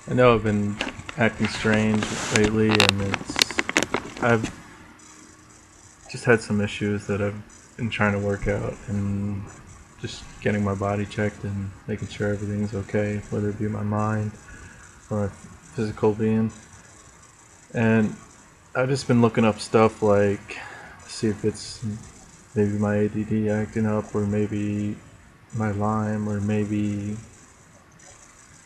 I know I've been acting strange lately, and I've just had some issues that I've been trying to work out, and just getting my body checked and making sure everything's okay, whether it be my mind or my physical being. And I've just been looking up stuff like, see if it's maybe my ADD acting up, or maybe my Lyme, or maybe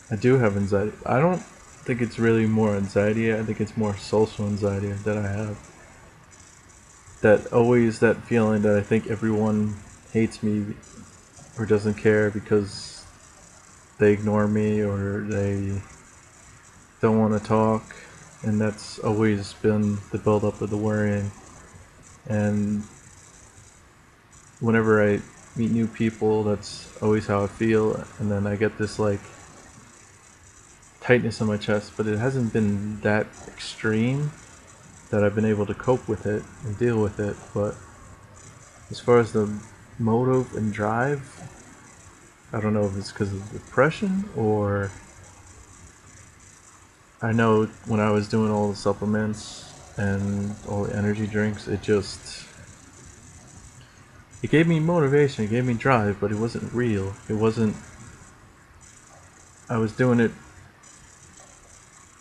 I do have anxiety. I don't think it's really more anxiety. I think it's more social anxiety that I have. That feeling that I think everyone hates me or doesn't care because they ignore me or they don't want to talk, and that's always been the buildup of the worrying. And whenever I meet new people, that's always how I feel, and then I get this like tightness in my chest, but it hasn't been that extreme that I've been able to cope with it and deal with it. But as far as the motive and drive, I don't know if it's because of depression, or I know when I was doing all the supplements and all the energy drinks, it gave me motivation, it gave me drive, but it wasn't real. It wasn't. I was doing it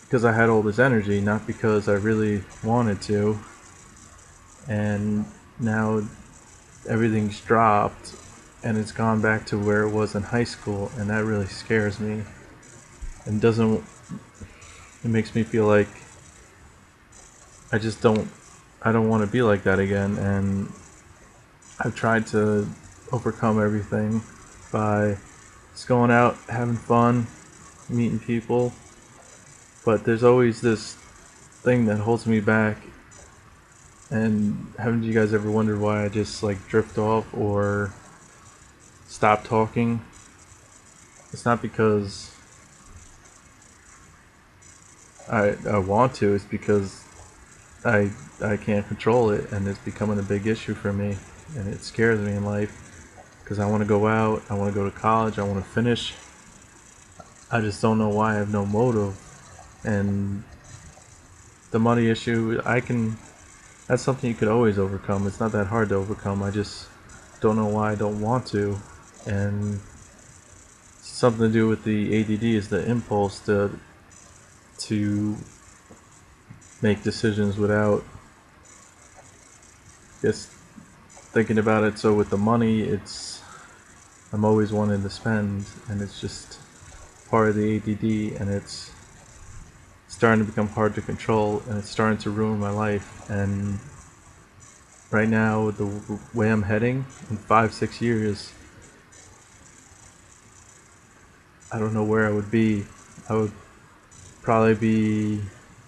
because I had all this energy, not because I really wanted to. And now everything's dropped and it's gone back to where it was in high school, and that really scares me and doesn't it makes me feel like I just I don't want to be like that again. And I've tried to overcome everything by just going out, having fun, meeting people, but there's always this thing that holds me back. And haven't you guys ever wondered why I just like drift off or stop talking? It's not because I want to, it's because I I can't control it, and it's becoming a big issue for me, and it scares me in life because I want to go out, I want to go to college, I want to finish. I just don't know why I have no motive. And the money issue, I can that's something you could always overcome. It's not that hard to overcome. I just don't know why I don't want to. And something to do with the ADD is the impulse to make decisions without just thinking about it. So with the money, it's I'm always wanting to spend, and it's just part of the ADD, and it's starting to become hard to control, and it's starting to ruin my life. And right now, with the way I'm heading, in 5, 6 years, I don't know where I would be. I would probably be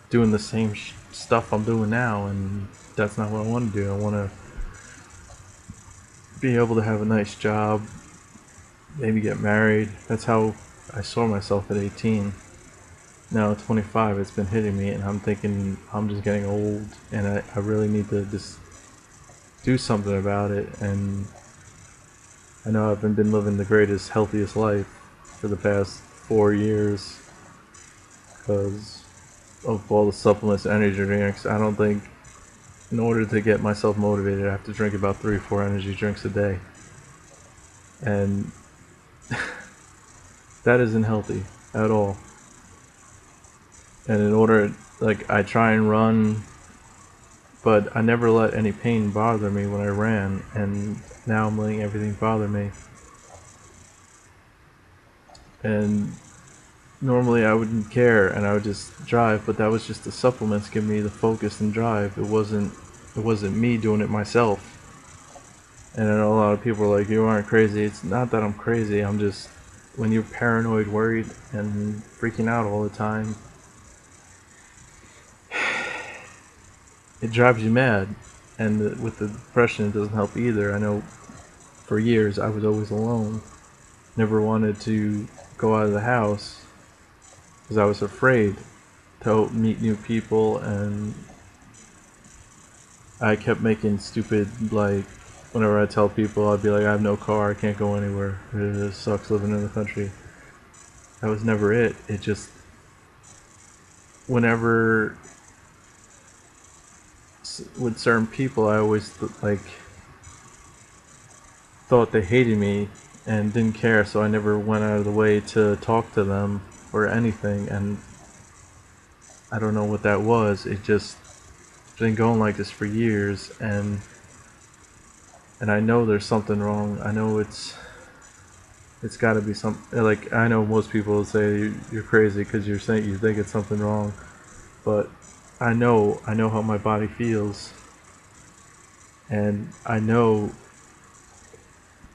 doing the same stuff I'm doing now, and that's not what I want to do. I want to be able to have a nice job, maybe get married. That's how I saw myself at 18. Now at 25, it's been hitting me, and I'm thinking I'm just getting old, and I really need to just do something about it. And I know I haven't been living the greatest, healthiest life for the past 4 years because of all the supplements, energy drinks. I don't think in order to get myself motivated, I have to drink about 3 or 4 energy drinks a day, and that isn't healthy at all. And in order, like, I try and run, but I never let any pain bother me when I ran, and now I'm letting everything bother me. And normally I wouldn't care and I would just drive, but that was just the supplements giving me the focus and drive. It wasn't me doing it myself. And I know a lot of people are like, you aren't crazy. It's not that I'm crazy. I'm just, when you're paranoid, worried, and freaking out all the time, it drives you mad. And with the depression, it doesn't help either. I know for years I was always alone. Never wanted to go out of the house because I was afraid to meet new people, and I kept making stupid, like, whenever I tell people, I'd be like, I have no car, I can't go anywhere. It just sucks living in the country. That was never it. It just whenever with certain people, I always like thought they hated me and didn't care, so I never went out of the way to talk to them or anything. And I don't know what that was. It just been going like this for years, and I know there's something wrong. I know it's got to be some, like, I know most people will say you're crazy because you're saying you think it's something wrong, but I know how my body feels, and I know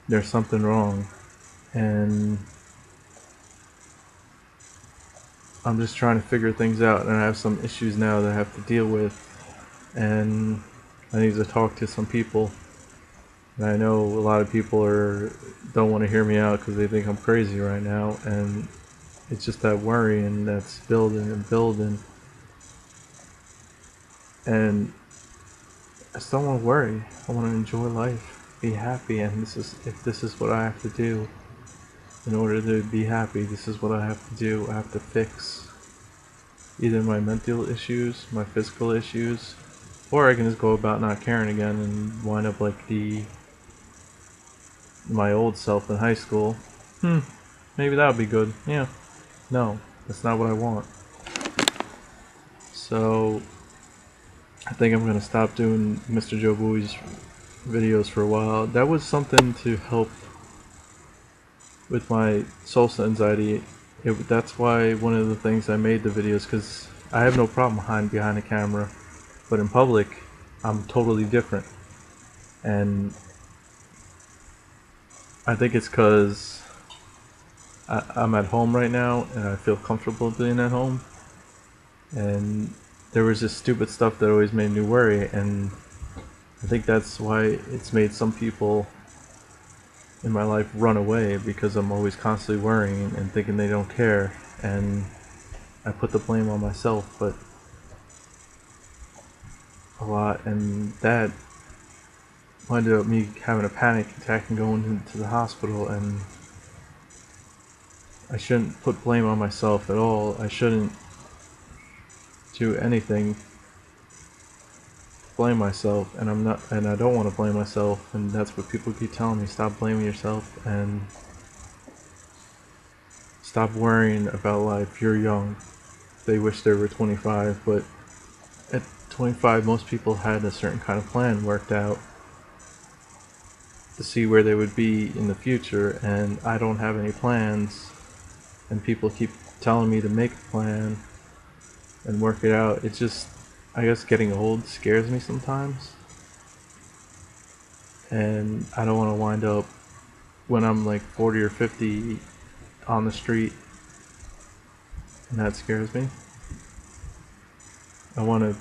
there's something wrong, and I'm just trying to figure things out, and I have some issues now that I have to deal with, and I need to talk to some people. And I know a lot of people don't want to hear me out because they think I'm crazy right now, and it's just that worrying that's building and building, and I still want to worry. I want to enjoy life, be happy, and if this is what I have to do in order to be happy, this is what I have to do. I have to fix either my mental issues, my physical issues, or I can just go about not caring again and wind up like my old self in high school. Maybe that would be good. Yeah. No, that's not what I want. So I think I'm gonna stop doing Mr. Joebuie's videos for a while. That was something to help with my social anxiety. That's why one of the things I made the videos, because I have no problem hiding behind the camera, but in public, I'm totally different. And I think it's because I'm at home right now and I feel comfortable being at home. And there was this stupid stuff that always made me worry, and I think that's why it's made some people in my life run away, because I'm always constantly worrying and thinking they don't care, and I put the blame on myself, but a lot, and that ended up me having a panic attack and going into the hospital, and I shouldn't put blame on myself at all. I shouldn't do anything blame myself, and I'm not, and I don't want to blame myself, and that's what people keep telling me: stop blaming yourself and stop worrying about life. You're young. They wish they were 25, but at 25 most people had a certain kind of plan worked out to see where they would be in the future, and I don't have any plans, and people keep telling me to make a plan and work it out. It's just, I guess getting old scares me sometimes, and I don't want to wind up when I'm like 40 or 50 on the street, and that scares me. I want to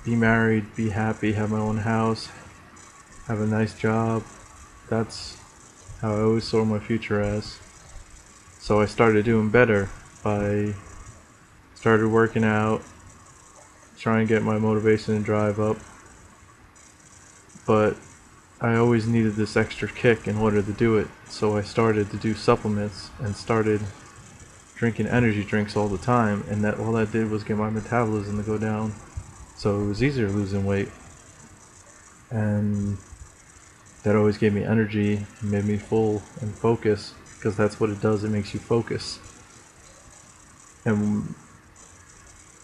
be married, be happy, have my own house, have a nice job. That's how I always saw my future as. So I started doing better by started working out, trying to get my motivation and drive up. But I always needed this extra kick in order to do it. So I started to do supplements and started drinking energy drinks all the time, and that all that did was get my metabolism to go down. So it was easier losing weight. And that always gave me energy and made me full and focus, because that's what it does, it makes you focus. And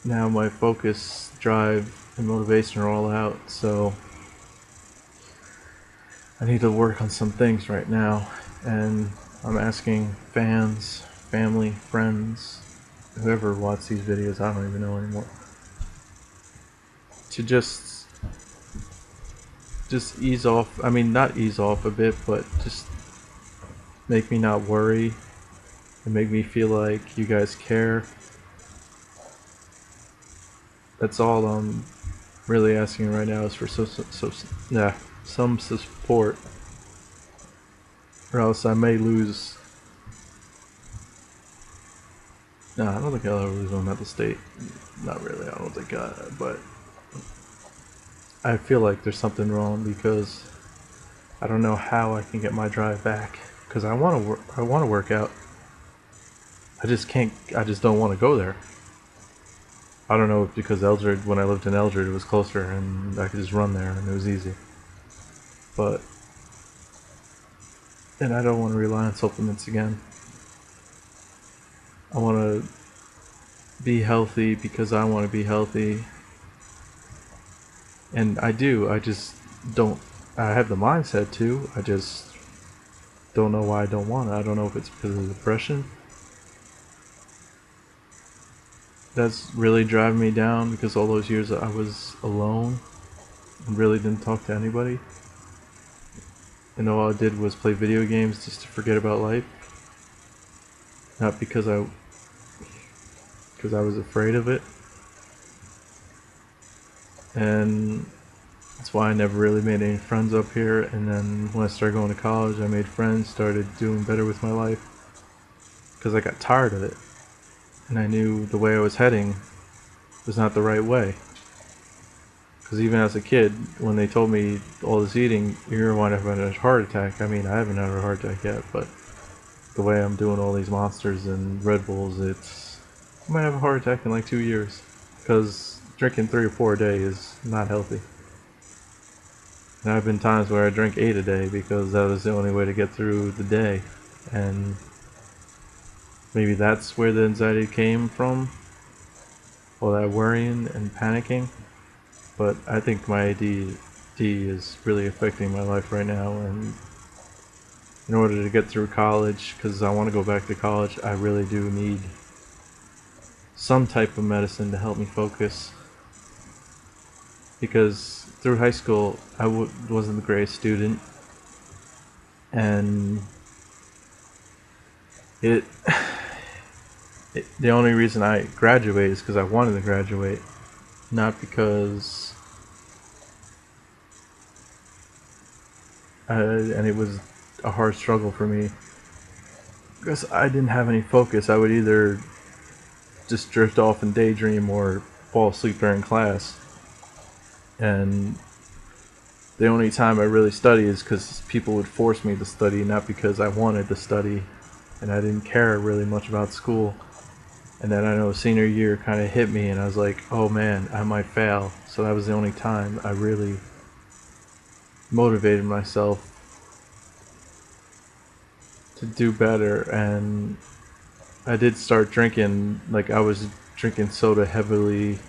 now my focus, drive, and motivation are all out, so I need to work on some things right now, and I'm asking fans, family, friends, whoever watches these videos, I don't even know anymore, to just ease off, I mean not ease off a bit, but just make me not worry and make me feel like you guys care. That's all I'm really asking right now, is for some support, or else I may lose. No, I don't think I'll ever lose my mental state. Not really, I don't think but I feel like there's something wrong, because I don't know how I can get my drive back, because I want to work out. I just can't, I just don't want to go there. I don't know if because Eldred, when I lived in Eldred, it was closer and I could just run there and it was easy. But, and I don't want to rely on supplements again. I want to be healthy because I want to be healthy. And I do, I just don't, I have the mindset to, I just don't know why I don't want it. I don't know if it's because of depression that's really driving me down, because all those years I was alone and really didn't talk to anybody. And all I did was play video games just to forget about life. Not because I was afraid of it. And that's why I never really made any friends up here. And then when I started going to college, I made friends, started doing better with my life, because I got tired of it. And I knew the way I was heading was not the right way. Because even as a kid, when they told me all this eating, you're going to have a heart attack. I mean, I haven't had a heart attack yet, but the way I'm doing all these monsters and Red Bulls, I might have a heart attack in like 2 years. Because drinking 3 or 4 a day is not healthy. And there have been times where I drink 8 a day because that was the only way to get through the day. And maybe that's where the anxiety came from, all that worrying and panicking. But I think my ADD is really affecting my life right now, and in order to get through college, because I want to go back to college, I really do need some type of medicine to help me focus. Because through high school, I wasn't the greatest student, and it, the only reason I graduated is because I wanted to graduate, not because and it was a hard struggle for me, because I didn't have any focus. I would either just drift off and daydream or fall asleep during class. And the only time I really study is because people would force me to study, not because I wanted to study. And I didn't care really much about school. And then I know senior year kind of hit me and I was like, oh man, I might fail. So that was the only time I really motivated myself to do better. And I did start drinking, like I was drinking soda heavily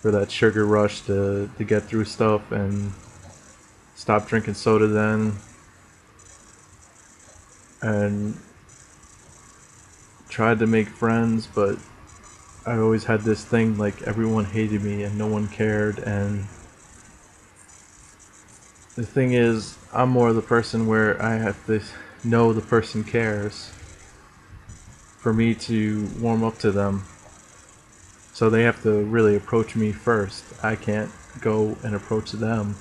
for that sugar rush to get through stuff, and stopped drinking soda then, and tried to make friends, but I always had this thing like everyone hated me and no one cared. And the thing is, I'm more the person where I have to know the person cares for me to warm up to them. So they have to really approach me first. I can't go and approach them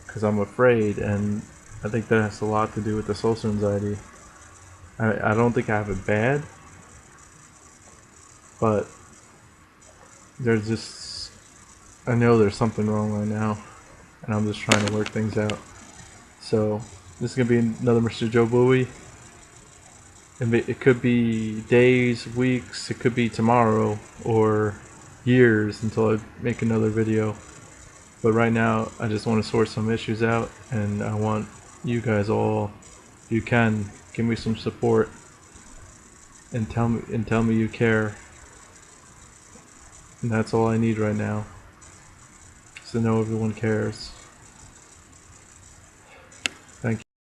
because I'm afraid, and I think that has a lot to do with the social anxiety. I don't think I have it bad, but there's just, I know there's something wrong right now, and I'm just trying to work things out. So this is gonna be another Mr. Joebuie. It could be days, weeks, it could be tomorrow, or years until I make another video. But right now, I just want to sort some issues out, and I want you guys all, if you can, give me some support and tell me you care. And that's all I need right now, is to know everyone cares.